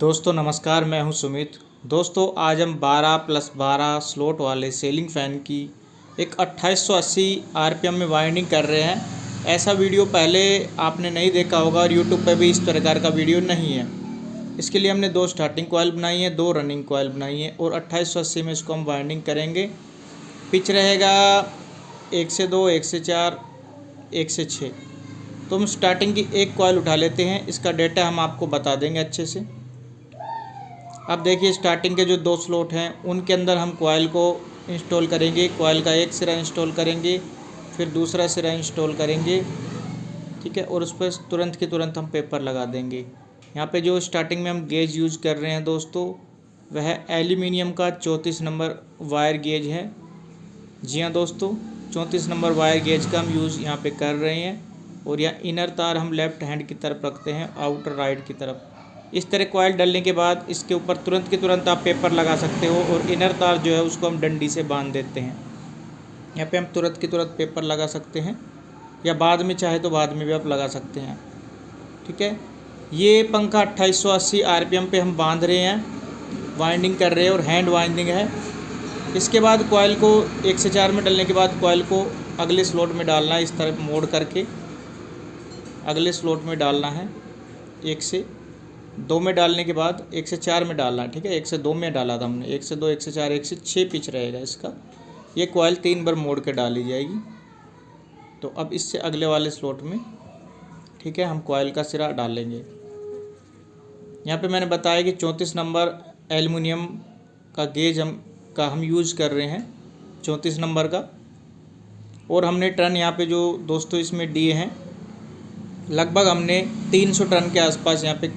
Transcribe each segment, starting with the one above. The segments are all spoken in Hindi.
दोस्तों नमस्कार, मैं हूं सुमित। दोस्तों आज हम 12+12 स्लॉट वाले सीलिंग फ़ैन की एक 2880 आरपीएम में वाइंडिंग कर रहे हैं। ऐसा वीडियो पहले आपने नहीं देखा होगा और यूट्यूब पर भी इस प्रकार का वीडियो नहीं है। इसके लिए हमने 2 स्टार्टिंग कॉइल बनाई है, 2 रनिंग कॉइल बनाई है और 2880 में इसको हम वाइंडिंग करेंगे। पिच रहेगा 1 से 2, 1 से 4, 1 से 6। तो हम स्टार्टिंग की एक कॉइल उठा लेते हैं, इसका डेटा हम आपको बता देंगे अच्छे से। अब देखिए स्टार्टिंग के जो 2 स्लॉट हैं उनके अंदर हम कॉइल को इंस्टॉल करेंगे। कॉइल का एक सिरा इंस्टॉल करेंगे, फिर दूसरा सिरा इंस्टॉल करेंगे, ठीक है। और उस पर तुरंत के तुरंत हम पेपर लगा देंगे। यहाँ पे जो स्टार्टिंग में हम गेज यूज़ कर रहे हैं दोस्तों, वह एल्यूमिनियम का 34 नंबर वायर गेज है। जी हाँ दोस्तों, 34 नंबर वायर गेज का हम यूज़ यहाँ पे कर रहे हैं। और यह इनर तार हम लेफ़्ट हैंड की तरफ रखते हैं, आउटर राइट की तरफ। इस तरह कॉइल डालने के बाद इसके ऊपर तुरंत के तुरंत आप पेपर लगा सकते हो और इनर तार जो है उसको हम डंडी से बांध देते हैं। यहाँ पे हम तुरंत के तुरंत पेपर लगा सकते हैं या बाद में चाहे तो बाद में भी आप लगा सकते हैं, ठीक है। ये पंखा 2880 आरपीएम पे हम बांध रहे हैं, वाइंडिंग कर रहे हैं और हैंड वाइंडिंग है। इसके बाद कॉइल को 1 से 4 में डालने के बाद कॉइल को अगले स्लॉट में डालना है। इस तरह मोड़ करके अगले स्लॉट में डालना है। 1 से 2 में डालने के बाद 1 से 4 में डालना है, ठीक है। 1 से 2 में डाला था हमने, 1 से 2, 1 से 4, 1 से 6 पिच रहेगा इसका। ये कॉइल 3 बार मोड़ के डाली जाएगी। तो अब इससे अगले वाले स्लॉट में, ठीक है, हम कॉइल का सिरा डालेंगे। यहाँ पे मैंने बताया कि 34 नंबर एल्युमिनियम का गेज हम यूज़ कर रहे हैं, 34 नंबर का। और हमने टर्न यहाँ पे जो दोस्तों इसमें दिए हैं, लगभग हमने 300 टर्न के आसपास यहाँ पे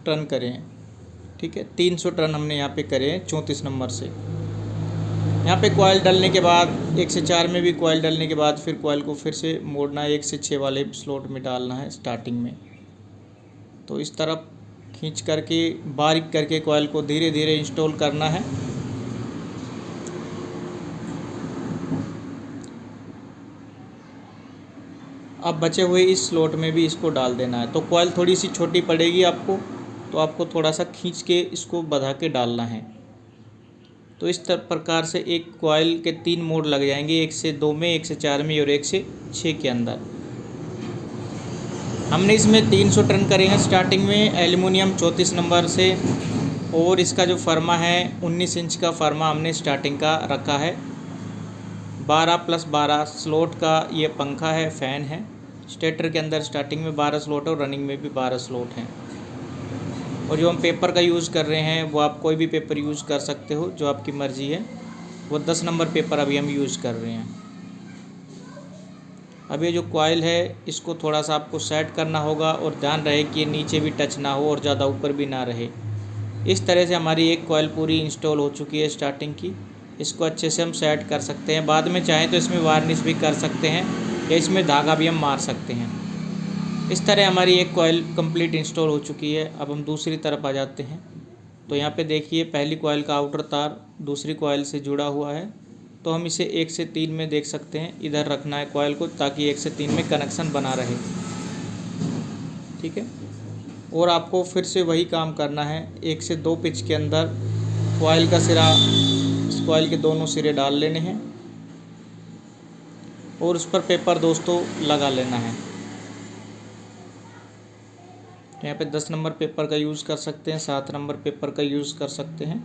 टर्न करे हैं, ठीक है। 300 टर्न हमने यहाँ पे करे हैं 34 नंबर से। यहाँ पे कॉइल डालने के बाद 1 से 4 में भी कॉइल डालने के बाद फिर कॉइल को फिर से मोड़ना है, 1 से 6 वाले स्लॉट में डालना है स्टार्टिंग में। तो इस तरफ खींच करके बारीक करके कॉइल को धीरे धीरे इंस्टॉल करना है। अब बचे हुए इस स्लॉट में भी इसको डाल देना है। तो कॉइल थोड़ी सी छोटी पड़ेगी आपको, तो आपको थोड़ा सा खींच के इसको बढ़ा के डालना है। तो इस प्रकार से एक कॉइल के 3 मोड़ लग जाएंगे, 1 से 2 में, 1 से 4 में और 1 से 6 के अंदर। हमने इसमें 300 टर्न करे हैं स्टार्टिंग में एल्युमिनियम 34 नंबर से। और इसका जो फर्मा है 19 इंच का फर्मा हमने स्टार्टिंग का रखा है। 12+12 स्लॉट का ये पंखा है, फ़ैन है। स्टेटर के अंदर स्टार्टिंग में 12 स्लॉट और रनिंग में भी 12 स्लॉट हैं। और जो हम पेपर का यूज़ कर रहे हैं वो आप कोई भी पेपर यूज़ कर सकते हो, जो आपकी मर्ज़ी है। वो 10 नंबर पेपर अभी हम यूज़ कर रहे हैं। अब ये जो कॉइल है इसको थोड़ा सा आपको सेट करना होगा और ध्यान रहे कि ये नीचे भी टच ना हो और ज़्यादा ऊपर भी ना रहे। इस तरह से हमारी एक कॉइल पूरी इंस्टॉल हो चुकी है स्टार्टिंग की। इसको अच्छे से हम सेट कर सकते हैं। बाद में चाहें तो इसमें वार्निश भी कर सकते हैं या इसमें धागा भी हम मार सकते हैं। इस तरह हमारी एक कॉइल कंप्लीट इंस्टॉल हो चुकी है। अब हम दूसरी तरफ आ जाते हैं। तो यहाँ पे देखिए पहली कॉइल का आउटर तार दूसरी कॉइल से जुड़ा हुआ है। तो हम इसे 1 से 3 में देख सकते हैं, इधर रखना है कॉइल को ताकि 1 से 3 में कनेक्शन बना रहे, ठीक है। और आपको फिर से वही काम करना है, 1 से 2 पिच के अंदर कॉइल का सिरा, इस कॉइल के दोनों सिरे डाल लेने हैं और उस पर पेपर दोस्तों लगा लेना है। यहाँ पे 10 नंबर पेपर का यूज़ कर सकते हैं, 7 नंबर पेपर का यूज़ कर सकते हैं।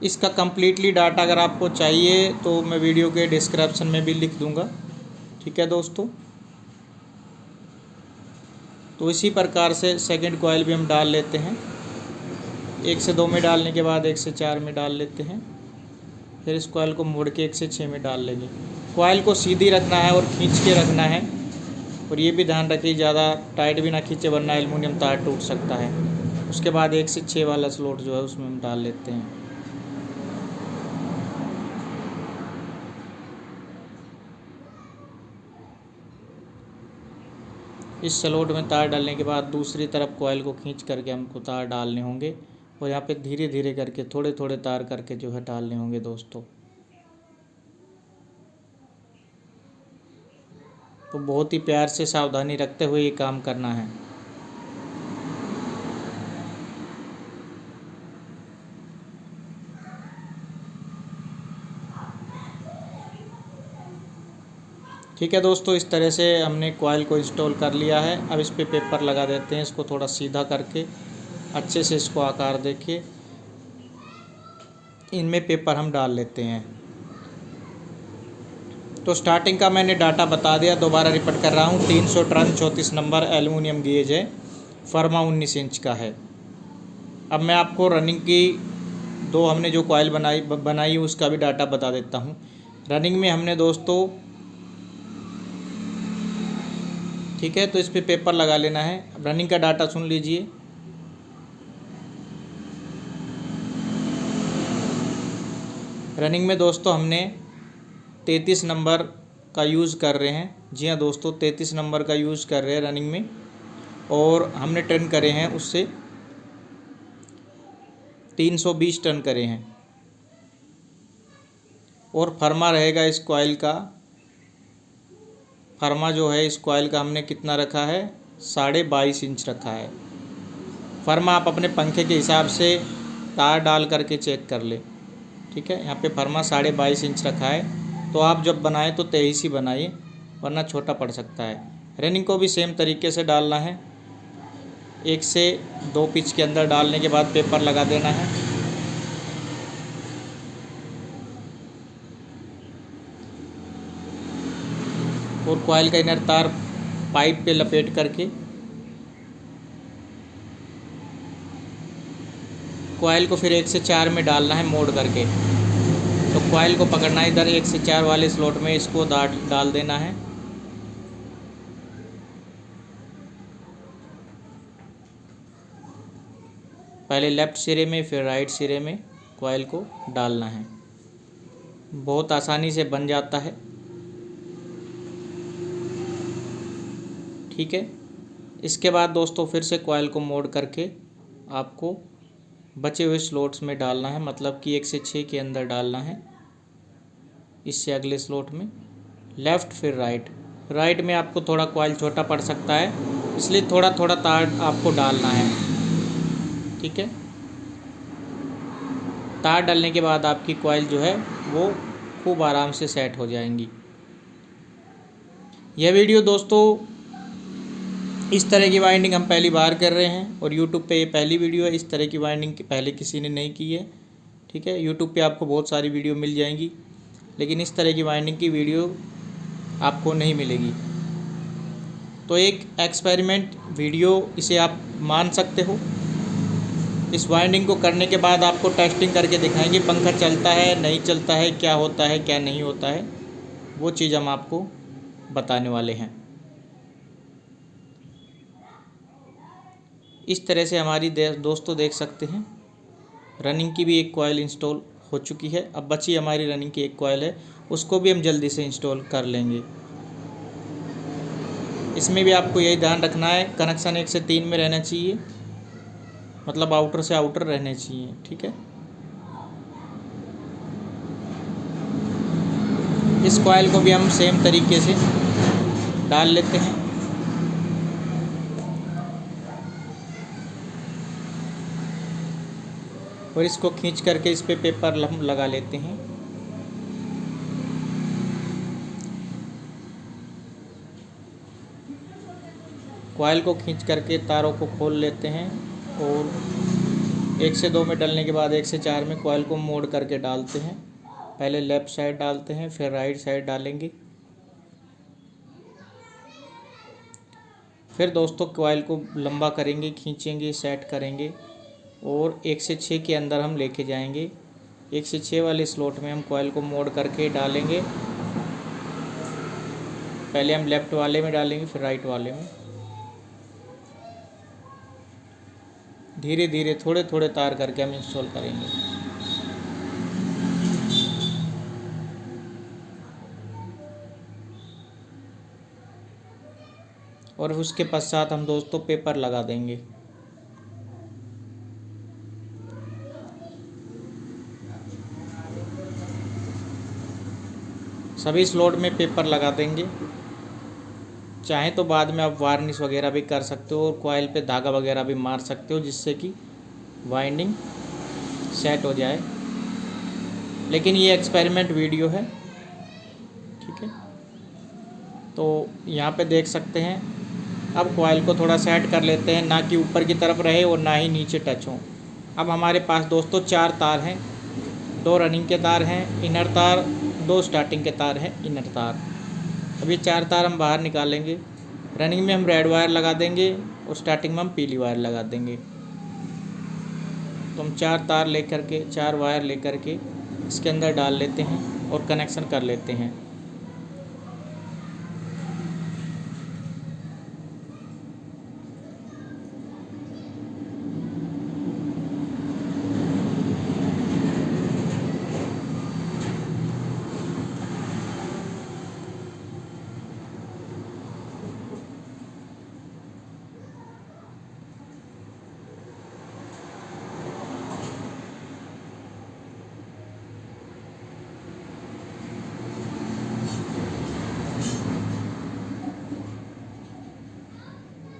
इसका कम्प्लीटली डाटा अगर आपको चाहिए तो मैं वीडियो के डिस्क्रिप्शन में भी लिख दूंगा, ठीक है दोस्तों। तो इसी प्रकार से सेकंड कॉइल भी हम डाल लेते हैं। 1 से 2 में डालने के बाद 1 से 4 में डाल लेते हैं। फिर इस कॉइल को मोड़ के 1 से 6 में डाल लेंगे। कॉइल को सीधी रखना है और खींच के रखना है। और ये भी ध्यान रखिए ज़्यादा टाइट भी ना खींचे वरना एल्युमिनियम तार टूट सकता है। उसके बाद 1 से 6 वाला स्लॉट जो है उसमें हम डाल लेते हैं। इस स्लॉट में तार डालने के बाद दूसरी तरफ कॉइल को खींच करके हमको तार डालने होंगे और यहाँ पे धीरे धीरे करके थोड़े थोड़े तार करके जो है डालने होंगे दोस्तों। तो बहुत ही प्यार से सावधानी रखते हुए ये काम करना है। ठीक है दोस्तों, इस तरह से हमने कॉइल को इंस्टॉल कर लिया है। अब इस पे पेपर लगा देते हैं, इसको थोड़ा सीधा करके अच्छे से इसको आकार देके इनमें पेपर हम डाल लेते हैं। तो स्टार्टिंग का मैंने डाटा बता दिया, दोबारा रिपीट कर रहा हूँ। 300 टन 34 नंबर एल्युमिनियम गेज है, फर्मा 19 इंच का है। अब मैं आपको रनिंग की दो हमने जो कॉइल बनाई उसका भी डाटा बता देता हूँ। रनिंग में हमने दोस्तों, ठीक है, तो इस पे पेपर लगा लेना है। अब रनिंग का डाटा सुन लीजिए। रनिंग में दोस्तों हमने 33 नंबर का यूज़ कर रहे हैं। जी हाँ दोस्तों, 33 नंबर का यूज़ कर रहे हैं रनिंग में, और हमने टन करे हैं उससे 320 टन करे हैं। और फर्मा रहेगा इस कॉइल का, फर्मा जो है इस कॉइल का हमने कितना रखा है, 22.5 इंच रखा है। फर्मा आप अपने पंखे के हिसाब से तार डाल करके चेक कर ले। ठीक है, यहाँ पे फर्मा 22.5 इंच रखा है। तो आप जब बनाएं तो 23 ही बनाइए, वरना छोटा पड़ सकता है। रनिंग को भी सेम तरीके से डालना है। 1 से 2 पिच के अंदर डालने के बाद पेपर लगा देना है। और कॉइल का इनर तार पाइप पे लपेट करके कॉइल को फिर 1 से 4 में डालना है, मोड़ करके। तो कॉइल को पकड़ना है, इधर 1 से 4 वाले स्लॉट में इसको डाल देना है। पहले लेफ़्ट सिरे में फिर राइट सिरे में कॉइल को डालना है। बहुत आसानी से बन जाता है। ठीक है, इसके बाद दोस्तों फिर से कॉइल को मोड़ करके आपको बचे हुए स्लॉट्स में डालना है, मतलब कि 1 से 6 के अंदर डालना है। इससे अगले स्लॉट में लेफ़्ट फिर राइट में आपको थोड़ा कॉइल छोटा पड़ सकता है, इसलिए थोड़ा थोड़ा तार आपको डालना है। ठीक है, तार डालने के बाद आपकी कॉइल जो है वो खूब आराम से सेट हो जाएंगी। यह वीडियो दोस्तों, इस तरह की वाइंडिंग हम पहली बार कर रहे हैं, और YouTube पे ये पहली वीडियो है। इस तरह की वाइंडिंग पहले किसी ने नहीं की है। ठीक है, YouTube पे आपको बहुत सारी वीडियो मिल जाएंगी, लेकिन इस तरह की वाइंडिंग की वीडियो आपको नहीं मिलेगी। तो एक एक्सपेरिमेंट वीडियो इसे आप मान सकते हो। इस वाइंडिंग को करने के बाद आपको टेस्टिंग करके दिखाएंगे, पंखा चलता है नहीं चलता है, क्या होता है क्या नहीं होता है, वो चीज़ हम आपको बताने वाले हैं। इस तरह से हमारी दोस्तों देख सकते हैं, रनिंग की भी एक कॉइल इंस्टॉल हो चुकी है। अब बची हमारी रनिंग की एक कॉइल है, उसको भी हम जल्दी से इंस्टॉल कर लेंगे। इसमें भी आपको यही ध्यान रखना है, कनेक्शन 1 से 3 में रहना चाहिए, मतलब आउटर से आउटर रहने चाहिए। ठीक है, इस कॉइल को भी हम सेम तरीके से डाल लेते हैं। और इसको खींच करके इस पे पेपर हम लगा लेते हैं। कॉइल को खींच करके तारों को खोल लेते हैं, और 1 से 2 में डालने के बाद 1 से 4 में कॉइल को मोड़ करके डालते हैं। पहले लेफ़्ट साइड डालते हैं, फिर राइट साइड डालेंगे। फिर दोस्तों कॉइल को लंबा करेंगे, खींचेंगे, सेट करेंगे, और 1 से 6 के अंदर हम लेके जाएंगे। 1 से 6 वाले स्लॉट में हम कॉइल को मोड़ करके डालेंगे। पहले हम लेफ़्ट वाले में डालेंगे, फिर राइट वाले में। धीरे धीरे थोड़े थोड़े तार करके हम इंस्टॉल करेंगे। और उसके पश्चात हम दोस्तों पेपर लगा देंगे। सभी स्लॉट में पेपर लगा देंगे। चाहें तो बाद में आप वार्निश वगैरह भी कर सकते हो और कॉइल पे धागा वगैरह भी मार सकते हो, जिससे कि वाइंडिंग सेट हो जाए। लेकिन ये एक्सपेरिमेंट वीडियो है, ठीक है। तो यहाँ पे देख सकते हैं। अब कॉइल को थोड़ा सेट कर लेते हैं, ना कि ऊपर की तरफ रहे और ना ही नीचे टच हो। अब हमारे पास दोस्तों 4 तार हैं, 2 रनिंग के तार हैं इनर तार, 2 स्टार्टिंग के तार हैं इनर तार। अब ये 4 तार हम बाहर निकालेंगे। रनिंग में हम रेड वायर लगा देंगे और स्टार्टिंग में हम पीली वायर लगा देंगे। तो हम 4 तार लेकर के, 4 वायर लेकर के इसके अंदर डाल लेते हैं और कनेक्शन कर लेते हैं।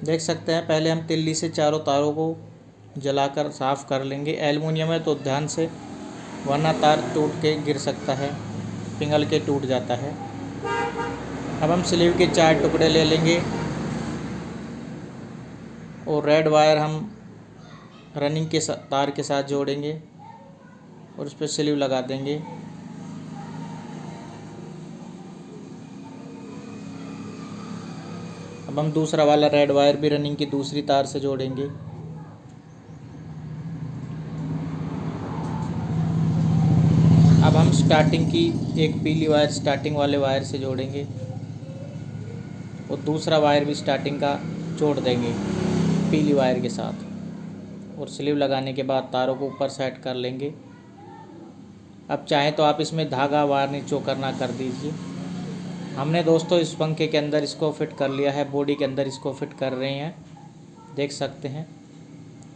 देख सकते हैं, पहले हम तिल्ली से चारों तारों को जलाकर साफ़ कर लेंगे। एल्युमिनियम है तो ध्यान से, वरना तार टूट के गिर सकता है, पिघल के टूट जाता है। अब हम स्लीव के 4 टुकड़े ले लेंगे और रेड वायर हम रनिंग के तार के साथ जोड़ेंगे और उस पर स्लीव लगा देंगे। अब हम दूसरा वाला रेड वायर भी रनिंग की दूसरी तार से जोड़ेंगे। अब हम स्टार्टिंग की एक पीली वायर स्टार्टिंग वाले वायर से जोड़ेंगे और दूसरा वायर भी स्टार्टिंग का जोड़ देंगे पीली वायर के साथ और स्लीव लगाने के बाद तारों को ऊपर सेट कर लेंगे। अब चाहें तो आप इसमें धागा वार्निश जो करना कर दीजिए। हमने दोस्तों इस पंखे के अंदर इसको फिट कर लिया है, बॉडी के अंदर इसको फिट कर रहे हैं, देख सकते हैं।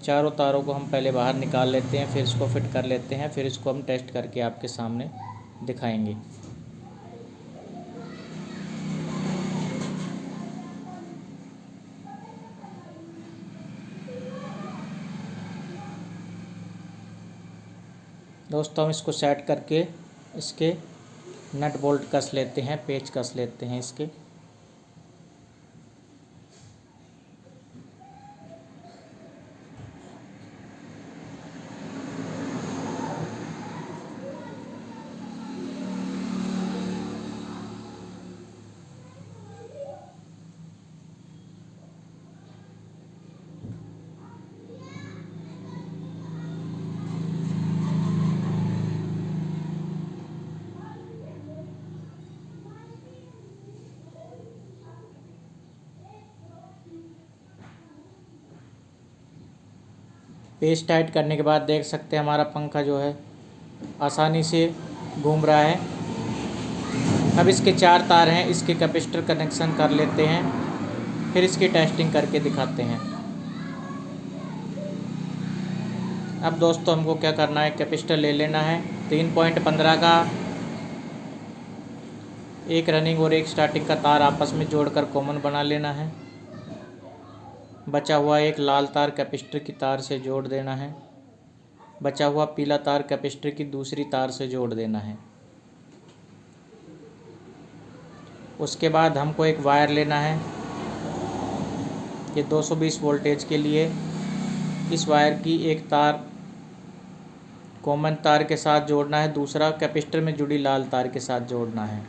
चारों तारों को हम पहले बाहर निकाल लेते हैं, फिर इसको फिट कर लेते हैं, फिर इसको हम टेस्ट करके आपके सामने दिखाएंगे। दोस्तों हम इसको सेट करके इसके नट बोल्ट कस लेते हैं, पेच कस लेते हैं इसके। पेच टाइट करने के बाद देख सकते हैं हमारा पंखा जो है आसानी से घूम रहा है। अब इसके 4 तार हैं, इसके कैपेसिटर कनेक्शन कर लेते हैं, फिर इसकी टेस्टिंग करके दिखाते हैं। अब दोस्तों हमको क्या करना है, कैपेसिटर ले लेना है 3.15 का, एक रनिंग और एक स्टार्टिंग का तार आपस में जोड़कर कॉमन बना लेना है। बचा हुआ एक लाल तार कैपेसिटर की तार से जोड़ देना है, बचा हुआ पीला तार कैपेसिटर की दूसरी तार से जोड़ देना है। उसके बाद हमको एक वायर लेना है, ये 220 वोल्टेज के लिए। इस वायर की एक तार कॉमन तार के साथ जोड़ना है, दूसरा कैपेसिटर में जुड़ी लाल तार के साथ जोड़ना है।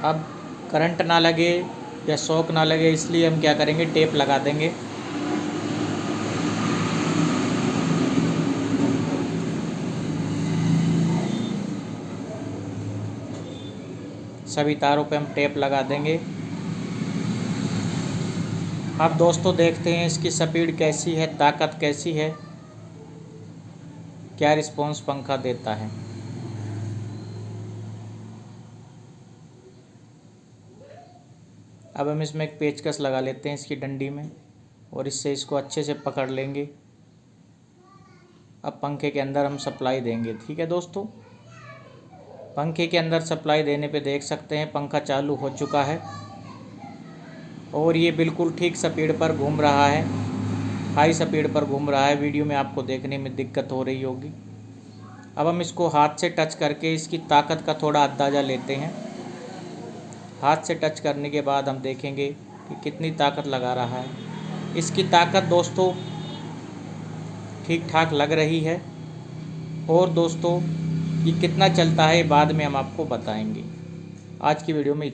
अब करंट ना लगे या शॉक ना लगे, इसलिए हम क्या करेंगे, टेप लगा देंगे। सभी तारों पे हम टेप लगा देंगे। अब दोस्तों देखते हैं इसकी स्पीड कैसी है, ताकत कैसी है, क्या रिस्पॉन्स पंखा देता है। अब हम इसमें एक पेचकस लगा लेते हैं इसकी डंडी में और इससे इसको अच्छे से पकड़ लेंगे। अब पंखे के अंदर हम सप्लाई देंगे, ठीक है दोस्तों। पंखे के अंदर सप्लाई देने पे देख सकते हैं पंखा चालू हो चुका है और ये बिल्कुल ठीक स्पीड पर घूम रहा है, हाई स्पीड पर घूम रहा है। वीडियो में आपको देखने में दिक्कत हो रही होगी। अब हम इसको हाथ से टच करके इसकी ताकत का थोड़ा अंदाज़ा लेते हैं। हाथ से टच करने के बाद हम देखेंगे कि कितनी ताकत लगा रहा है। इसकी ताकत दोस्तों ठीक ठाक लग रही है और दोस्तों ये कितना चलता है बाद में हम आपको बताएंगे। आज की वीडियो में